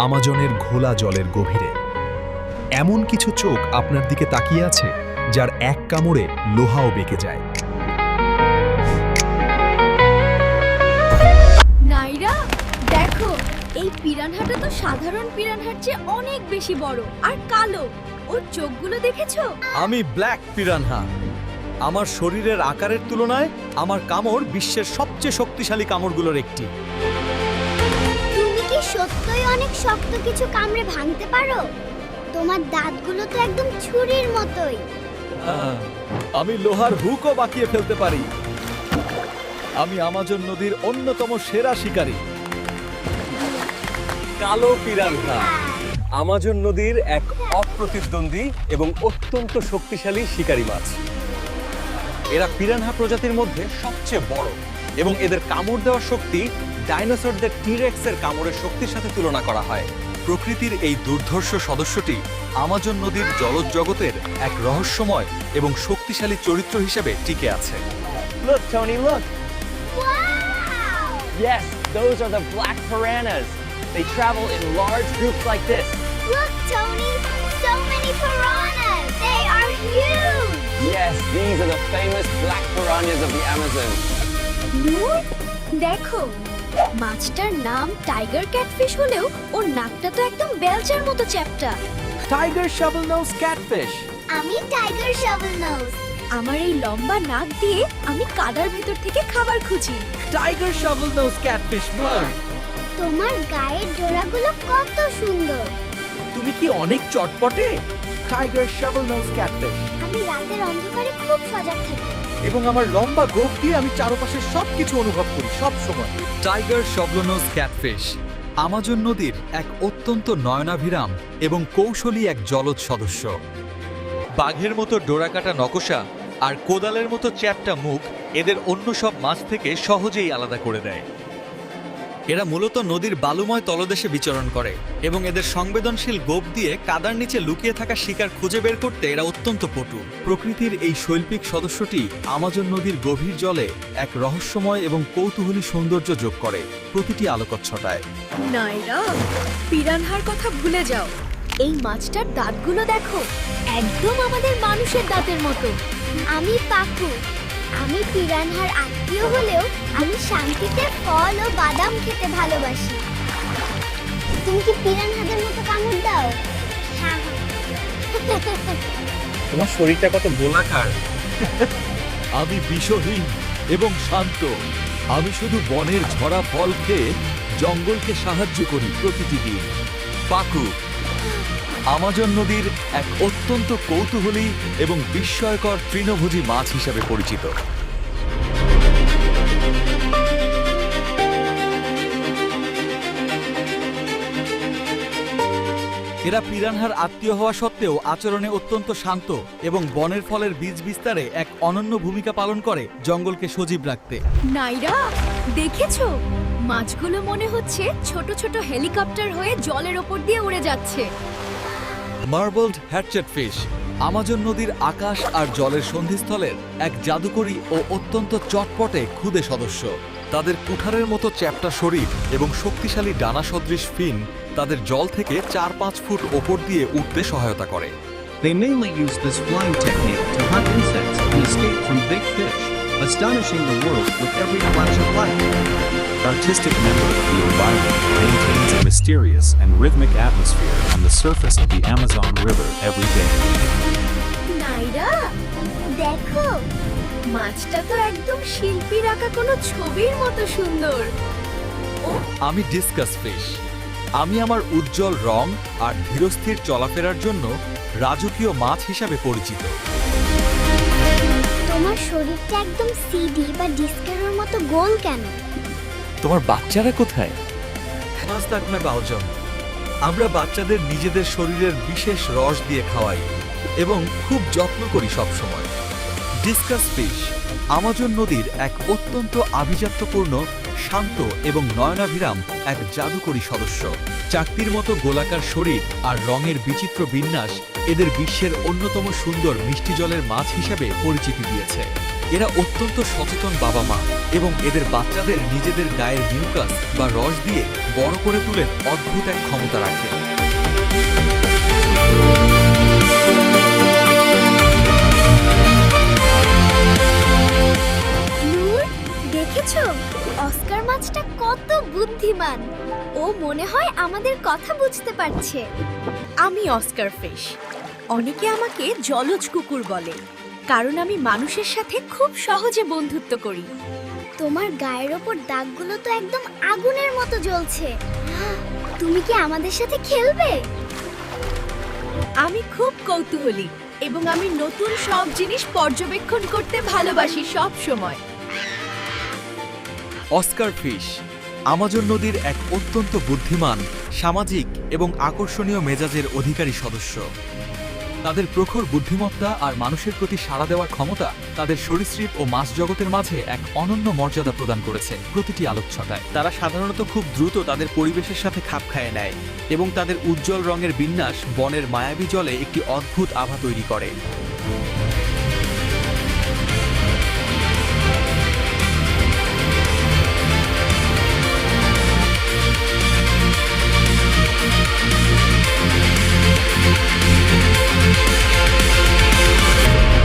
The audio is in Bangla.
আমাজনের ঘোলা জলের গভীরে এমন কিছু চোখ আপনার দিকে তাকিয়ে আছে যার এক কামড়ে লোহাও বেঁকে যায়। নাইরা, দেখো, এই পিরানহাটা তো সাধারণ পিরানহার চেয়ে অনেক বেশি বড় আর কালো। ওর চোখগুলো দেখেছো? আমি ব্ল্যাক পিরানহা। আমার শরীরের আকারের তুলনায় আমার কামড় বিশ্বের সবচেয়ে শক্তিশালী কামড়গুলোর একটি। তুমি কি সত্যই অনেক শক্ত কিছু কামড়ে ভাঙতে পারো? তোমার দাঁতগুলো তো একদম ছুরির মতোই। আমি লোহার হুকও বাঁকিয়ে ফেলতে পারি। আমি আমাজন নদীর অন্যতম সেরা শিকারী। কালো পিরানহা আমাজন নদীর এক অপ্রতিদ্বন্দ্বী এবং অত্যন্ত শক্তিশালী শিকারী মাছ। এরা পিরানহা প্রজাতির মধ্যে সবচেয়ে বড় এবং এদের কামড় দেওয়ার শক্তি ডাইনোসরদের টিরেক্সের কামড়ের শক্তির সাথে তুলনা করা হয়। প্রকৃতির এই দুর্ধর্ষ সদস্যটি আমাজন নদীর জলজ জগতের এক রহস্যময় এবং শক্তিশালী চরিত্র হিসেবে টিকে আছে। Look, Tony, look. Wow! Yes, those are the black piranhas. They travel in large groups like this. Look, Tony! So many piranhas! They are huge! Yes, these are the famous black piranhas of the Amazon. নূর, দেখো, মাছটার নাম টাইগার ক্যাটফিশ হলেও ওর নাকটা তো একদম বেলচার মতো চ্যাপ্টা। Tiger শাভেল nose catfish. আমি টাইগার শাভেল নোজ। আমার এই লম্বা নাক দিয়ে আমি কাদার ভেতর থেকে খাবার খুঁজি। Tiger শাভেল nose catfish blood. তোমার গায়ের জোড়াগুলো কত সুন্দর। তুমি কি অনেক চটপটে? Tiger শাভেল nose catfish. আমি রাতের অন্ধকারে খুব সজাগ থাকি। এবং আমার লম্বা গোঁফ দিয়ে আমি চারপাশের সবকিছু অনুভব করি সব সময়। টাইগার শাভেলনোজ ক্যাটফিশ আমাজন নদীর এক অত্যন্ত নয়নাভিরাম এবং কৌশলী এক জলজ সদস্য। বাঘের মতো ডোরাকাটা নকশা আর কোদালের মতো চ্যাপ্টা মুখ এদের অন্য সব মাছ থেকে সহজেই আলাদা করে দেয়। এরা মূলত নদীর বালুময় তলদেশে বিচরণ করে এবং এদের সংবেদনশীল গোঁফ দিয়ে কাদার নিচে লুকিয়ে থাকা শিকার খুঁজে বের করতে এরা অত্যন্ত পটু। প্রকৃতির এই শৈল্পিক সদস্যটি আমাজন নদীর গভীর জলে এক রহস্যময় এবং কৌতূহলী সৌন্দর্য যোগ করে প্রতিটি আলোকচ্ছটায়। নাইরা, পিরানহার কথা ভুলে যাও। এই মাছটার দাঁতগুলো দেখো, একদম আমাদের মানুষের দাঁতের মতো। আমি পাকু। আমি পিরানহার আত্মীয় হলেও আমি শান্তিতে ফল ও বাদাম খেতে ভালোবাসি। তুমি কি পিরানহাদের মতো কামড় দাও? হ্যাঁ। তোমার শরীরটা কত গোলাকার। আমি বিষহীন এবং শান্ত। আমি শুধু বনের ঝরা ফল খেয়ে জঙ্গলকে সাহায্য করি প্রতিটি দিন। পাকু আমাজন নদীর এক অত্যন্ত কৌতূহলী এবং বিস্ময়কর তৃণভোজী মাছ হিসেবে পরিচিত। এরা পিরানহার আত্মীয় হওয়া সত্ত্বেও আচরণে অত্যন্ত শান্ত এবং বনের ফলের বীজ বিস্তারে এক অনন্য ভূমিকা পালন করে জঙ্গলকে সজীব রাখতে। নাইরা, দেখেছো? মাছগুলো মনে হচ্ছে ছোট ছোট হেলিকপ্টার হয়ে জলের ওপর দিয়ে উড়ে যাচ্ছে। মার্বলড হ্যাটচেট ফিশ আমাজন নদীর আকাশ আর জলের সন্ধিস্থলের এক জাদুকরী ও অত্যন্ত চটপটে ক্ষুদে সদস্য। তাদের কুঠারের মতো চ্যাপ্টা শরীর এবং শক্তিশালী ডানা সদৃশ ফিন তাদের জল থেকে 4-5 ফুট ওপর দিয়ে উঠতে সহায়তা করে। They mainly use this flying technique to hunt insects and escape from big fish, astonishing the world with every flash of light. Artistic memory of the environment maintains a mysterious and rhythmic atmosphere on the surface of the Amazon River every day. নাইরা, দেখো, মাছটা তো একদম শিল্পীর আঁকা কোনো ছবির মতো সুন্দর। আমি ডিসকাস ফিশ। আমি আমার উজ্জ্বল রং আর ধীরস্থির চলাফেরার জন্য রাজকীয় মাছ হিসাবে পরিচিত। তোমার শরীরটা একদম সিডি বা ডিস্কের মতো গোল কেন? তোমার বাচ্চারা কোথায়? আমরা বাচ্চাদের নিজেদের শরীরের বিশেষ রস দিয়ে খাওয়াই এবং খুব যত্ন করি সব সময়। ডিসকাস ফিশ আমাজন নদীর এক অত্যন্ত আভিজাত্যপূর্ণ, শান্ত এবং নয়নাভিরাম এক জাদুকরী সদস্য। চাকতির মতো গোলাকার শরীর আর রঙের বিচিত্র বিন্যাস এদের বিশ্বের অন্যতম সুন্দর মিষ্টি জলের মাছ হিসেবে পরিচিতি দিয়েছে। এরা অত্যন্ত সচেতন বাবা মা এবং এদের বাচ্চাদের নিজেদের গায়ের মিউকাস বা রস দিয়ে বড় করে তুলে অদ্ভুত এক ক্ষমতা রাখে। নূর, দেখেছো অস্কার মাছটা কত বুদ্ধিমান। ও মনে হয় আমাদের কথা বুঝতে পারছে। আমি অস্কার ফিশ। অনেকে আমাকে জলজ কুকুর বলে, কারণ আমি মানুষের সাথে খুব সহজে বন্ধুত্ব করি। তোমার গায়ের ওপর দাগগুলো তো একদম আগুনের মতো জ্বলছে। তুমি কি আমাদের সাথে খেলবে? আমি খুব কৌতূহলী এবং আমি নতুন সব জিনিস পর্যবেক্ষণ করতে ভালোবাসি সব সময়। অস্কার ফিশ আমাজন নদীর এক অত্যন্ত বুদ্ধিমান, সামাজিক এবং আকর্ষণীয় মেজাজের অধিকারী সদস্য। তাদের প্রখর বুদ্ধিমত্তা আর মানুষের প্রতি সাড়া দেওয়ার ক্ষমতা তাদের সরীসৃপ ও মাছ জগতের মাঝে এক অনন্য মর্যাদা প্রদান করেছে প্রতিটি আলোকছটায়। তারা সাধারণত খুব দ্রুত তাদের পরিবেশের সাথে খাপ খাইয়ে নেয় এবং তাদের উজ্জ্বল রঙের বিন্যাস বনের মায়াবী জলে একটি অদ্ভুত আভা তৈরি করে।